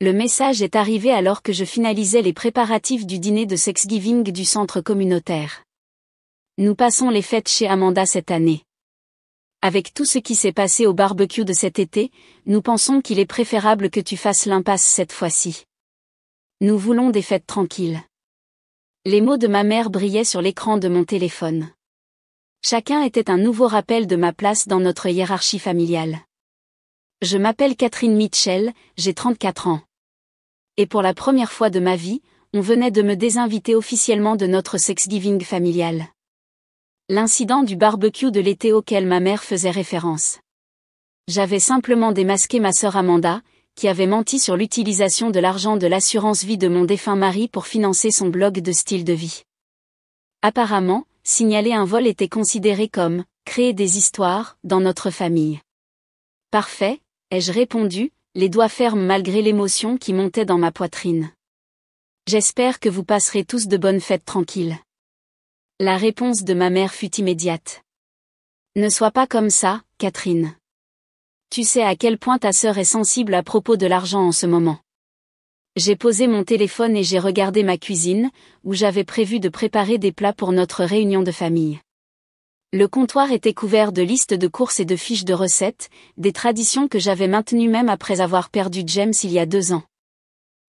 Le message est arrivé alors que je finalisais les préparatifs du dîner de Thanksgiving du centre communautaire. Nous passons les fêtes chez Amanda cette année. Avec tout ce qui s'est passé au barbecue de cet été, nous pensons qu'il est préférable que tu fasses l'impasse cette fois-ci. Nous voulons des fêtes tranquilles. Les mots de ma mère brillaient sur l'écran de mon téléphone. Chacun était un nouveau rappel de ma place dans notre hiérarchie familiale. Je m'appelle Catherine Mitchell, j'ai 34 ans. Et pour la première fois de ma vie, on venait de me désinviter officiellement de notre Thanksgiving familial. L'incident du barbecue de l'été auquel ma mère faisait référence. J'avais simplement démasqué ma sœur Amanda, qui avait menti sur l'utilisation de l'argent de l'assurance vie de mon défunt mari pour financer son blog de style de vie. Apparemment, signaler un vol était considéré comme « créer des histoires » dans notre famille. Parfait, ai-je répondu, les doigts fermes malgré l'émotion qui montait dans ma poitrine. J'espère que vous passerez tous de bonnes fêtes tranquilles. La réponse de ma mère fut immédiate. Ne sois pas comme ça, Catherine. Tu sais à quel point ta sœur est sensible à propos de l'argent en ce moment. J'ai posé mon téléphone et j'ai regardé ma cuisine, où j'avais prévu de préparer des plats pour notre réunion de famille. Le comptoir était couvert de listes de courses et de fiches de recettes, des traditions que j'avais maintenues même après avoir perdu James il y a 2 ans.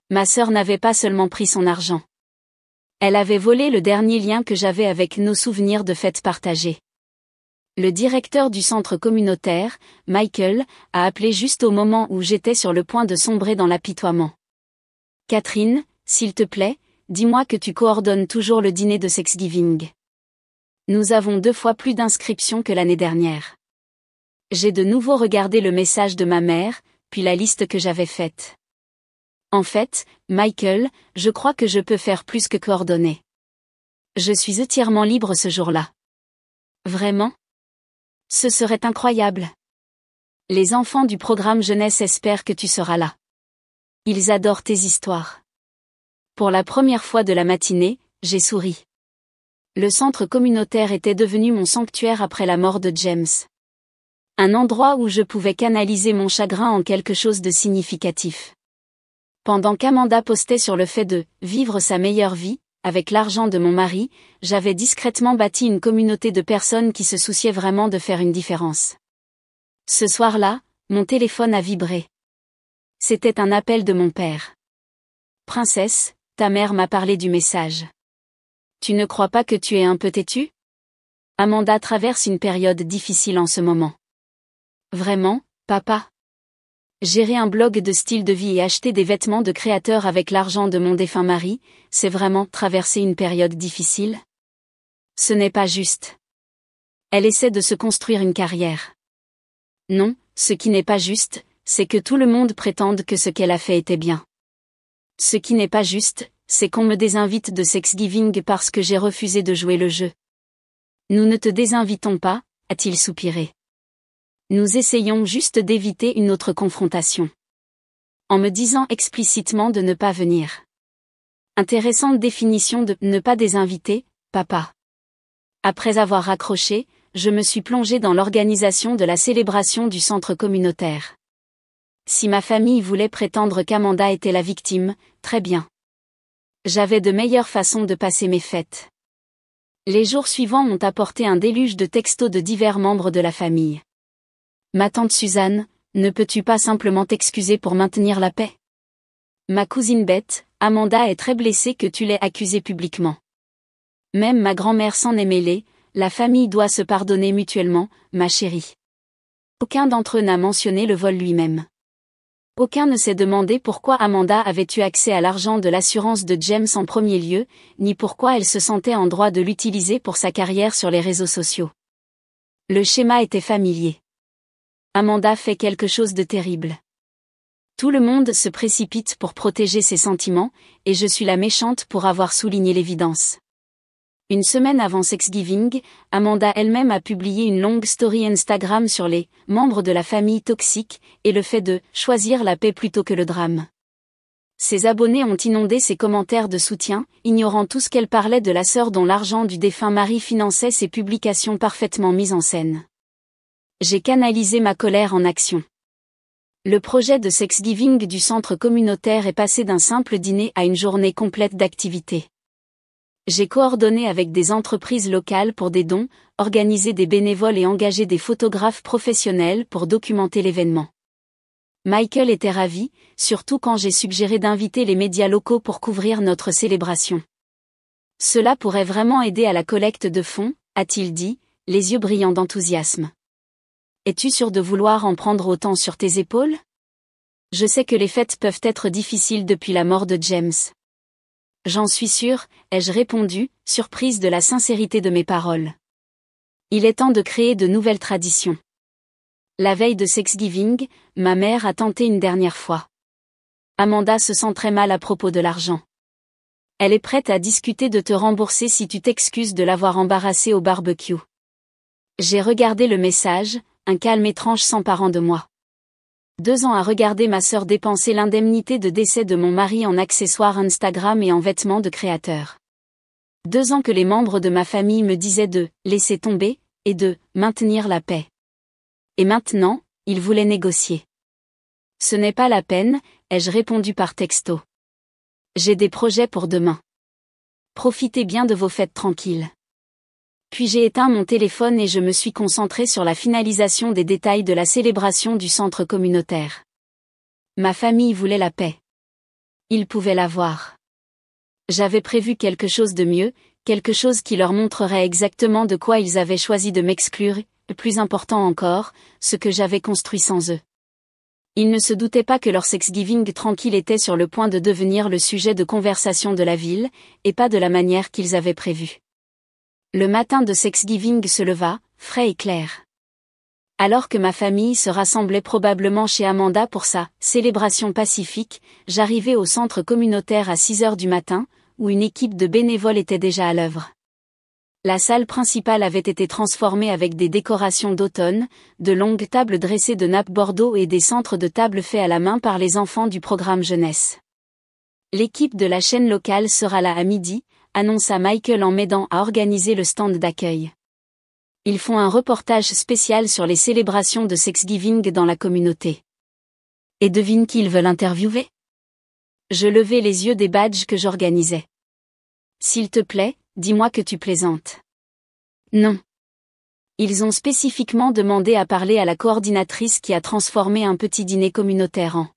Ma sœur n'avait pas seulement pris son argent. Elle avait volé le dernier lien que j'avais avec nos souvenirs de fêtes partagées. Le directeur du centre communautaire, Michael, a appelé juste au moment où j'étais sur le point de sombrer dans l'apitoiement. Catherine, s'il te plaît, dis-moi que tu coordonnes toujours le dîner de Thanksgiving. Nous avons 2 fois plus d'inscriptions que l'année dernière. J'ai de nouveau regardé le message de ma mère, puis la liste que j'avais faite. En fait, Michael, je crois que je peux faire plus que coordonner. Je suis entièrement libre ce jour-là. Vraiment? Ce serait incroyable. Les enfants du programme jeunesse espèrent que tu seras là. Ils adorent tes histoires. Pour la première fois de la matinée, j'ai souri. Le centre communautaire était devenu mon sanctuaire après la mort de James. Un endroit où je pouvais canaliser mon chagrin en quelque chose de significatif. Pendant qu'Amanda postait sur le fait de « vivre sa meilleure vie », avec l'argent de mon mari, j'avais discrètement bâti une communauté de personnes qui se souciaient vraiment de faire une différence. Ce soir-là, mon téléphone a vibré. C'était un appel de mon père. « Princesse, ta mère m'a parlé du message. Tu ne crois pas que tu es un peu têtue? Amanda traverse une période difficile en ce moment. » Vraiment, papa? Gérer un blog de style de vie et acheter des vêtements de créateur avec l'argent de mon défunt mari, c'est vraiment traverser une période difficile? Ce n'est pas juste. Elle essaie de se construire une carrière. Non, ce qui n'est pas juste, c'est que tout le monde prétende que ce qu'elle a fait était bien. Ce qui n'est pas juste, c'est qu'on me désinvite de Thanksgiving parce que j'ai refusé de jouer le jeu. Nous ne te désinvitons pas, a-t-il soupiré. Nous essayons juste d'éviter une autre confrontation. En me disant explicitement de ne pas venir. Intéressante définition de « ne pas désinviter, papa ». Après avoir raccroché, je me suis plongée dans l'organisation de la célébration du centre communautaire. Si ma famille voulait prétendre qu'Amanda était la victime, très bien. J'avais de meilleures façons de passer mes fêtes. Les jours suivants ont apporté un déluge de textos de divers membres de la famille. Ma tante Suzanne, ne peux-tu pas simplement t'excuser pour maintenir la paix? Ma cousine Bette, Amanda est très blessée que tu l'aies accusée publiquement. Même ma grand-mère s'en est mêlée, la famille doit se pardonner mutuellement, ma chérie. Aucun d'entre eux n'a mentionné le vol lui-même. Aucun ne s'est demandé pourquoi Amanda avait eu accès à l'argent de l'assurance de James en premier lieu, ni pourquoi elle se sentait en droit de l'utiliser pour sa carrière sur les réseaux sociaux. Le schéma était familier. Amanda fait quelque chose de terrible. Tout le monde se précipite pour protéger ses sentiments, et je suis la méchante pour avoir souligné l'évidence. Une semaine avant Thanksgiving, Amanda elle-même a publié une longue story Instagram sur les membres de la famille toxique et le fait de choisir la paix plutôt que le drame. Ses abonnés ont inondé ses commentaires de soutien, ignorant tout ce qu'elle parlait de la sœur dont l'argent du défunt mari finançait ses publications parfaitement mises en scène. J'ai canalisé ma colère en action. Le projet de Sexgiving du centre communautaire est passé d'un simple dîner à une journée complète d'activités. J'ai coordonné avec des entreprises locales pour des dons, organisé des bénévoles et engagé des photographes professionnels pour documenter l'événement. Michael était ravi, surtout quand j'ai suggéré d'inviter les médias locaux pour couvrir notre célébration. Cela pourrait vraiment aider à la collecte de fonds, a-t-il dit, les yeux brillants d'enthousiasme. Es-tu sûr de vouloir en prendre autant sur tes épaules? Je sais que les fêtes peuvent être difficiles depuis la mort de James. J'en suis sûre, ai-je répondu, surprise de la sincérité de mes paroles. Il est temps de créer de nouvelles traditions. La veille de Sexgiving, ma mère a tenté une dernière fois. Amanda se sent très mal à propos de l'argent. Elle est prête à discuter de te rembourser si tu t'excuses de l'avoir embarrassée au barbecue. J'ai regardé le message, un calme étrange s'emparant de moi. 2 ans à regarder ma sœur dépenser l'indemnité de décès de mon mari en accessoires Instagram et en vêtements de créateur. 2 ans que les membres de ma famille me disaient de « laisser tomber » et de « maintenir la paix ». Et maintenant, ils voulaient négocier. Ce n'est pas la peine, ai-je répondu par texto. J'ai des projets pour demain. Profitez bien de vos fêtes tranquilles. Puis j'ai éteint mon téléphone et je me suis concentrée sur la finalisation des détails de la célébration du centre communautaire. Ma famille voulait la paix. Ils pouvaient l'avoir. J'avais prévu quelque chose de mieux, quelque chose qui leur montrerait exactement de quoi ils avaient choisi de m'exclure, et plus important encore, ce que j'avais construit sans eux. Ils ne se doutaient pas que leur Sexgiving tranquille était sur le point de devenir le sujet de conversation de la ville, et pas de la manière qu'ils avaient prévu. Le matin de Sexgiving se leva, frais et clair. Alors que ma famille se rassemblait probablement chez Amanda pour sa célébration pacifique, j'arrivais au centre communautaire à 6 heures du matin, où une équipe de bénévoles était déjà à l'œuvre. La salle principale avait été transformée avec des décorations d'automne, de longues tables dressées de nappes bordeaux et des centres de table faits à la main par les enfants du programme jeunesse. L'équipe de la chaîne locale sera là à midi, annonça Michael en m'aidant à organiser le stand d'accueil. Ils font un reportage spécial sur les célébrations de Sexgiving dans la communauté. Et devine qui ils veulent interviewer? Je levai les yeux des badges que j'organisais. S'il te plaît, dis-moi que tu plaisantes. Non. Ils ont spécifiquement demandé à parler à la coordinatrice qui a transformé un petit dîner communautaire en.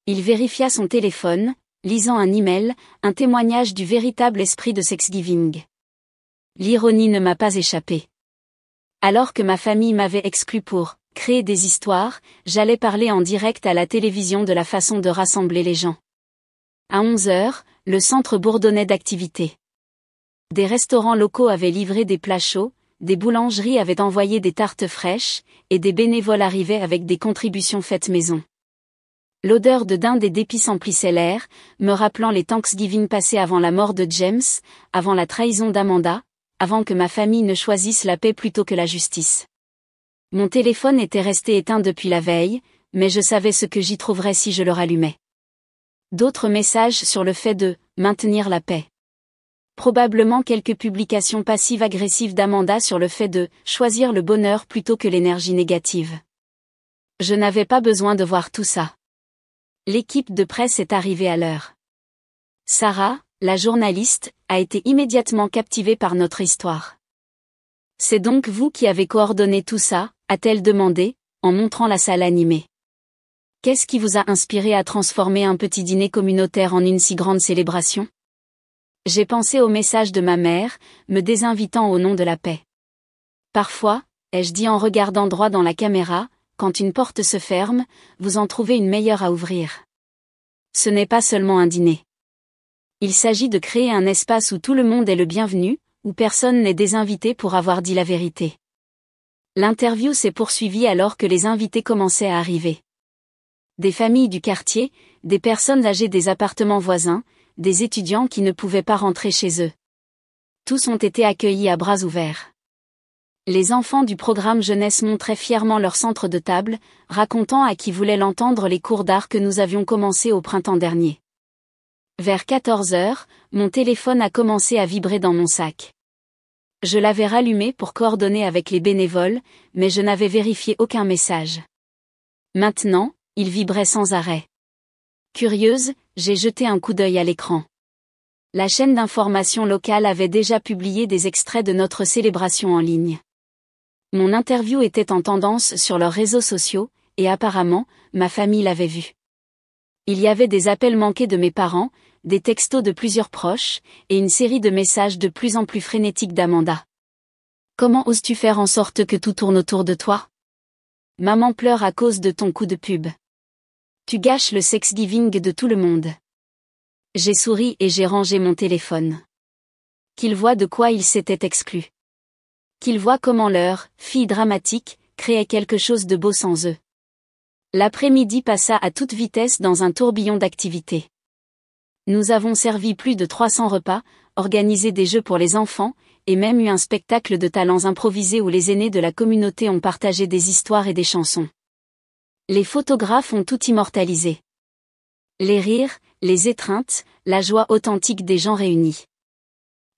Il vérifia son téléphone, lisant un email, un témoignage du véritable esprit de Sexgiving. L'ironie ne m'a pas échappé. Alors que ma famille m'avait exclu pour créer des histoires, j'allais parler en direct à la télévision de la façon de rassembler les gens. À 11 heures, le centre bourdonnait d'activités. Des restaurants locaux avaient livré des plats chauds, des boulangeries avaient envoyé des tartes fraîches, et des bénévoles arrivaient avec des contributions faites maison. L'odeur de dinde et d'épices emplissait l'air, me rappelant les Thanksgiving passés avant la mort de James, avant la trahison d'Amanda, avant que ma famille ne choisisse la paix plutôt que la justice. Mon téléphone était resté éteint depuis la veille, mais je savais ce que j'y trouverais si je le rallumais. D'autres messages sur le fait de maintenir la paix. Probablement quelques publications passives-agressives d'Amanda sur le fait de choisir le bonheur plutôt que l'énergie négative. Je n'avais pas besoin de voir tout ça. L'équipe de presse est arrivée à l'heure. Sarah, la journaliste, a été immédiatement captivée par notre histoire. C'est donc vous qui avez coordonné tout ça, a-t-elle demandé, en montrant la salle animée. Qu'est-ce qui vous a inspiré à transformer un petit dîner communautaire en une si grande célébration? J'ai pensé au message de ma mère, me désinvitant au nom de la paix. Parfois, ai-je dit en regardant droit dans la caméra, quand une porte se ferme, vous en trouvez une meilleure à ouvrir. Ce n'est pas seulement un dîner. Il s'agit de créer un espace où tout le monde est le bienvenu, où personne n'est désinvité pour avoir dit la vérité. L'interview s'est poursuivie alors que les invités commençaient à arriver. Des familles du quartier, des personnes âgées des appartements voisins, des étudiants qui ne pouvaient pas rentrer chez eux. Tous ont été accueillis à bras ouverts. Les enfants du programme jeunesse montraient fièrement leur centre de table, racontant à qui voulait l'entendre les cours d'art que nous avions commencé au printemps dernier. Vers 14 heures, mon téléphone a commencé à vibrer dans mon sac. Je l'avais rallumé pour coordonner avec les bénévoles, mais je n'avais vérifié aucun message. Maintenant, Il vibrait sans arrêt. Curieuse, j'ai jeté un coup d'œil à l'écran. La chaîne d'information locale avait déjà publié des extraits de notre célébration en ligne. Mon interview était en tendance sur leurs réseaux sociaux, et apparemment, ma famille l'avait vue. Il y avait des appels manqués de mes parents, des textos de plusieurs proches, et une série de messages de plus en plus frénétiques d'Amanda. Comment oses-tu faire en sorte que tout tourne autour de toi? Maman pleure à cause de ton coup de pub. Tu gâches le Sexgiving de tout le monde. J'ai souri et j'ai rangé mon téléphone. Qu'il voit de quoi il s'était exclu. Qu'il voit comment leur fille dramatique créait quelque chose de beau sans eux. L'après-midi passa à toute vitesse dans un tourbillon d'activités. Nous avons servi plus de 300 repas, organisé des jeux pour les enfants, et même eu un spectacle de talents improvisés où les aînés de la communauté ont partagé des histoires et des chansons. Les photographes ont tout immortalisé. Les rires, les étreintes, la joie authentique des gens réunis.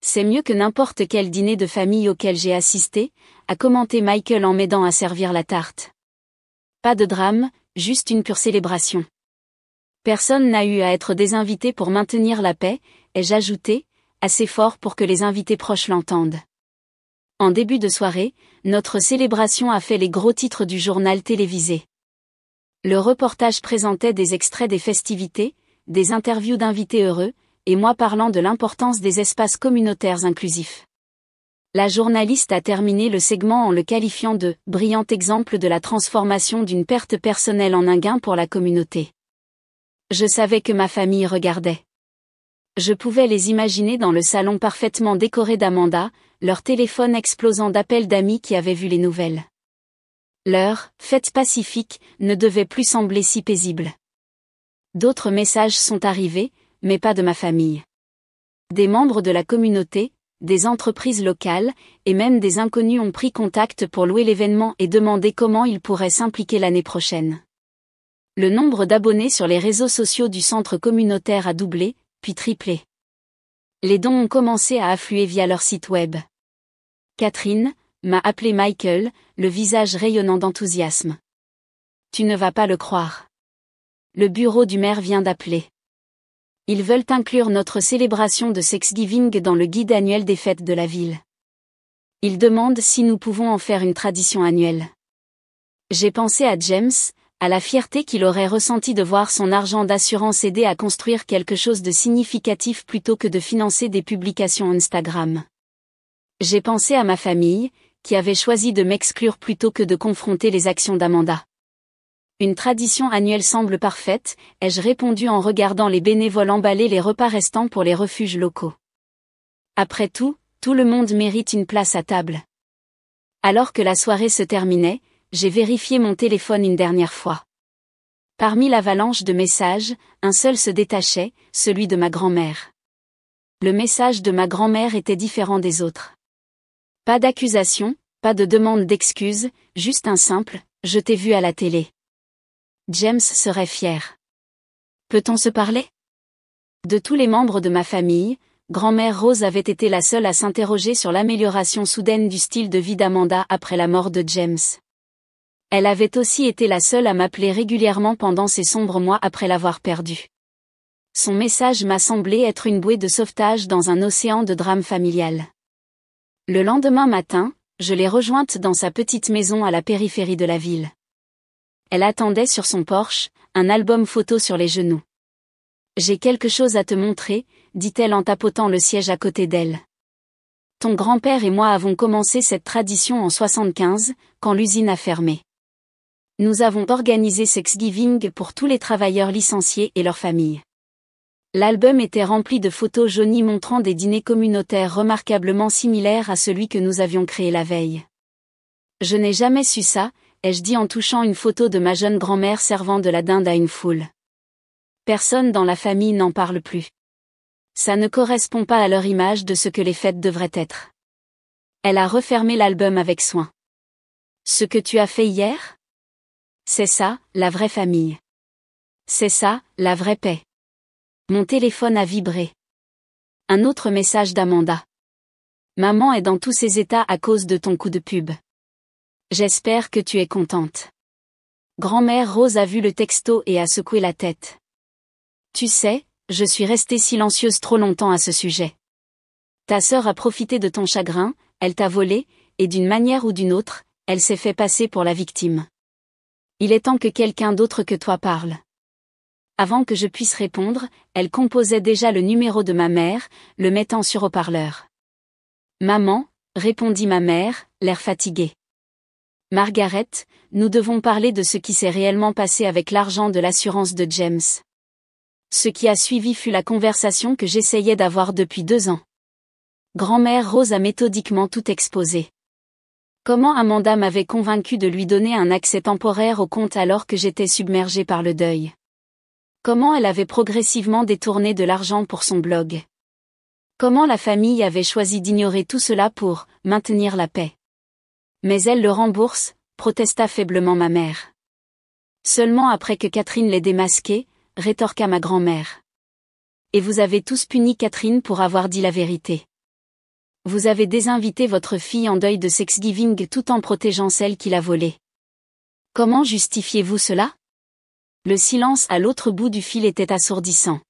C'est mieux que n'importe quel dîner de famille auquel j'ai assisté, a commenté Michael en m'aidant à servir la tarte. Pas de drame, juste une pure célébration. Personne n'a eu à être désinvité pour maintenir la paix, ai-je ajouté, assez fort pour que les invités proches l'entendent. En début de soirée, notre célébration a fait les gros titres du journal télévisé. Le reportage présentait des extraits des festivités, des interviews d'invités heureux, et moi parlant de l'importance des espaces communautaires inclusifs. La journaliste a terminé le segment en le qualifiant de « brillant exemple de la transformation d'une perte personnelle en un gain pour la communauté ». Je savais que ma famille regardait. Je pouvais les imaginer dans le salon parfaitement décoré d'Amanda, leur téléphone explosant d'appels d'amis qui avaient vu les nouvelles. Leur « fête pacifique » ne devait plus sembler si paisible. D'autres messages sont arrivés, mais pas de ma famille. Des membres de la communauté, des entreprises locales, et même des inconnus ont pris contact pour louer l'événement et demander comment ils pourraient s'impliquer l'année prochaine. Le nombre d'abonnés sur les réseaux sociaux du centre communautaire a doublé, puis triplé. Les dons ont commencé à affluer via leur site web. Catherine m'a appelé Michael, le visage rayonnant d'enthousiasme. Tu ne vas pas le croire. Le bureau du maire vient d'appeler. Ils veulent inclure notre célébration de Sexgiving dans le guide annuel des fêtes de la ville. Ils demandent si nous pouvons en faire une tradition annuelle. J'ai pensé à James, à la fierté qu'il aurait ressentie de voir son argent d'assurance aider à construire quelque chose de significatif plutôt que de financer des publications Instagram. J'ai pensé à ma famille, qui avait choisi de m'exclure plutôt que de confronter les actions d'Amanda. Une tradition annuelle semble parfaite, ai-je répondu en regardant les bénévoles emballer les repas restants pour les refuges locaux. Après tout le monde mérite une place à table. Alors que la soirée se terminait, j'ai vérifié mon téléphone une dernière fois. Parmi l'avalanche de messages, un seul se détachait, celui de ma grand-mère. Le message de ma grand-mère était différent des autres. Pas d'accusation, pas de demande d'excuses, juste un simple « je t'ai vu à la télé ». James serait fier. Peut-on se parler? De tous les membres de ma famille, grand-mère Rose avait été la seule à s'interroger sur l'amélioration soudaine du style de vie d'Amanda après la mort de James. Elle avait aussi été la seule à m'appeler régulièrement pendant ces sombres mois après l'avoir perdu. Son message m'a semblé être une bouée de sauvetage dans un océan de drame familial. Le lendemain matin, je l'ai rejointe dans sa petite maison à la périphérie de la ville. Elle attendait sur son porche, un album photo sur les genoux. « J'ai quelque chose à te montrer », dit-elle en tapotant le siège à côté d'elle. Ton grand-père et moi avons commencé cette tradition en 1975, quand l'usine a fermé. Nous avons organisé Sexgiving pour tous les travailleurs licenciés et leurs familles. L'album était rempli de photos jaunies montrant des dîners communautaires remarquablement similaires à celui que nous avions créé la veille. Je n'ai jamais su ça, ai-je dit en touchant une photo de ma jeune grand-mère servant de la dinde à une foule. Personne dans la famille n'en parle plus. Ça ne correspond pas à leur image de ce que les fêtes devraient être. Elle a refermé l'album avec soin. Ce que tu as fait hier? C'est ça, la vraie famille. C'est ça, la vraie paix. Mon téléphone a vibré. Un autre message d'Amanda. Maman est dans tous ses états à cause de ton coup de pub. J'espère que tu es contente. Grand-mère Rose a vu le texto et a secoué la tête. Tu sais, je suis restée silencieuse trop longtemps à ce sujet. Ta sœur a profité de ton chagrin, elle t'a volé, et d'une manière ou d'une autre, elle s'est fait passer pour la victime. Il est temps que quelqu'un d'autre que toi parle. Avant que je puisse répondre, elle composait déjà le numéro de ma mère, le mettant sur haut-parleur. Maman, répondit ma mère, l'air fatigué. Margaret, nous devons parler de ce qui s'est réellement passé avec l'argent de l'assurance de James. Ce qui a suivi fut la conversation que j'essayais d'avoir depuis 2 ans. Grand-mère Rose a méthodiquement tout exposé. Comment Amanda m'avait convaincu de lui donner un accès temporaire au compte alors que j'étais submergée par le deuil. Comment elle avait progressivement détourné de l'argent pour son blog. Comment la famille avait choisi d'ignorer tout cela pour maintenir la paix. Mais elle le rembourse, protesta faiblement ma mère. Seulement après que Catherine l'ait démasqué, rétorqua ma grand-mère. Et vous avez tous puni Catherine pour avoir dit la vérité. Vous avez désinvité votre fille en deuil de Thanksgiving tout en protégeant celle qui l'a volée. Comment justifiez-vous cela? Le silence à l'autre bout du fil était assourdissant.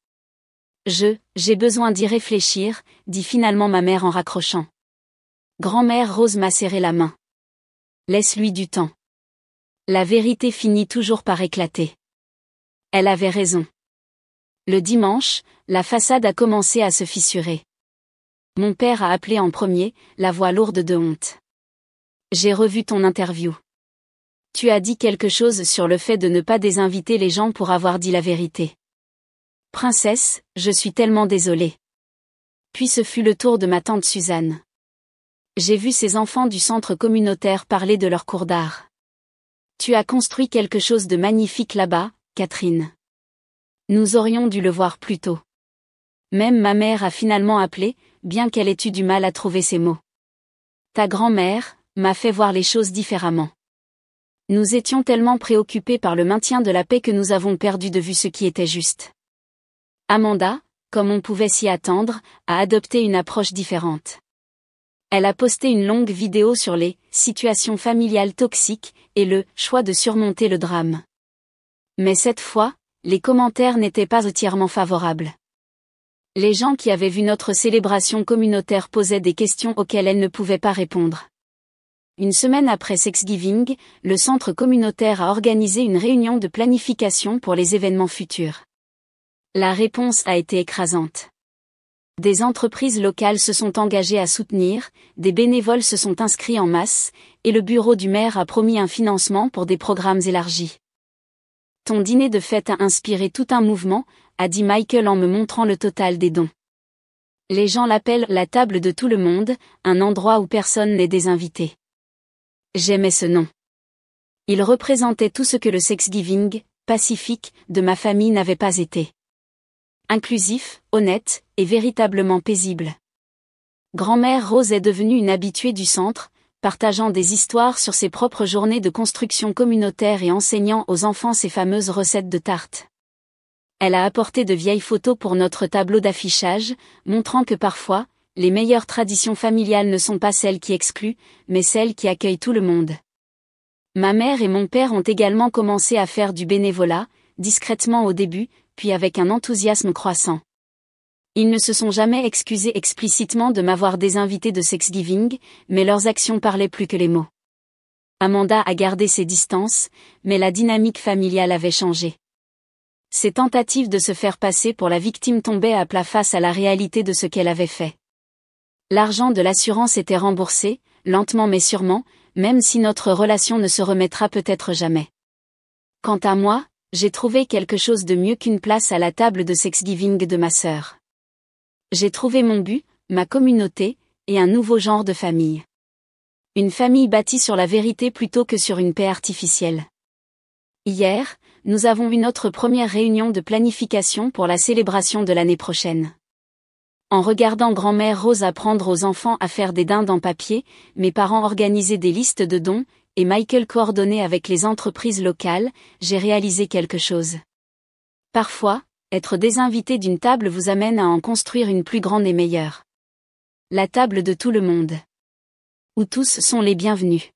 J'ai besoin d'y réfléchir, dit finalement ma mère en raccrochant. Grand-mère Rose m'a serré la main. Laisse-lui du temps. La vérité finit toujours par éclater. Elle avait raison. Le dimanche, la façade a commencé à se fissurer. Mon père a appelé en premier, la voix lourde de honte. J'ai revu ton interview. Tu as dit quelque chose sur le fait de ne pas désinviter les gens pour avoir dit la vérité. Princesse, je suis tellement désolée. Puis ce fut le tour de ma tante Suzanne. J'ai vu ces enfants du centre communautaire parler de leur cours d'art. Tu as construit quelque chose de magnifique là-bas, Catherine. Nous aurions dû le voir plus tôt. Même ma mère a finalement appelé, bien qu'elle ait eu du mal à trouver ses mots. Ta grand-mère m'a fait voir les choses différemment. Nous étions tellement préoccupés par le maintien de la paix que nous avons perdu de vue ce qui était juste. Amanda, comme on pouvait s'y attendre, a adopté une approche différente. Elle a posté une longue vidéo sur les situations familiales toxiques et le choix de surmonter le drame. Mais cette fois, les commentaires n'étaient pas entièrement favorables. Les gens qui avaient vu notre célébration communautaire posaient des questions auxquelles elle ne pouvait pas répondre. Une semaine après Thanksgiving, le centre communautaire a organisé une réunion de planification pour les événements futurs. La réponse a été écrasante. Des entreprises locales se sont engagées à soutenir, des bénévoles se sont inscrits en masse, et le bureau du maire a promis un financement pour des programmes élargis. Ton dîner de fête a inspiré tout un mouvement, a dit Michael en me montrant le total des dons. Les gens l'appellent la table de tout le monde, un endroit où personne n'est désinvité. J'aimais ce nom. Il représentait tout ce que le Thanksgiving, pacifique, de ma famille n'avait pas été. Inclusif, honnête, et véritablement paisible. Grand-mère Rose est devenue une habituée du centre, partageant des histoires sur ses propres journées de construction communautaire et enseignant aux enfants ses fameuses recettes de tartes. Elle a apporté de vieilles photos pour notre tableau d'affichage, montrant que parfois, les meilleures traditions familiales ne sont pas celles qui excluent, mais celles qui accueillent tout le monde. Ma mère et mon père ont également commencé à faire du bénévolat, discrètement au début, puis avec un enthousiasme croissant. Ils ne se sont jamais excusés explicitement de m'avoir désinvité de Thanksgiving, mais leurs actions parlaient plus que les mots. Amanda a gardé ses distances, mais la dynamique familiale avait changé. Ses tentatives de se faire passer pour la victime tombaient à plat face à la réalité de ce qu'elle avait fait. L'argent de l'assurance était remboursé, lentement mais sûrement, même si notre relation ne se remettra peut-être jamais. Quant à moi, j'ai trouvé quelque chose de mieux qu'une place à la table de Thanksgiving de ma sœur. J'ai trouvé mon but, ma communauté, et un nouveau genre de famille. Une famille bâtie sur la vérité plutôt que sur une paix artificielle. Hier, nous avons eu notre première réunion de planification pour la célébration de l'année prochaine. En regardant grand-mère Rose apprendre aux enfants à faire des dindes en papier, mes parents organisaient des listes de dons, et Michael coordonnait avec les entreprises locales, j'ai réalisé quelque chose. Parfois, être désinvité d'une table vous amène à en construire une plus grande et meilleure. La table de tout le monde. Où tous sont les bienvenus.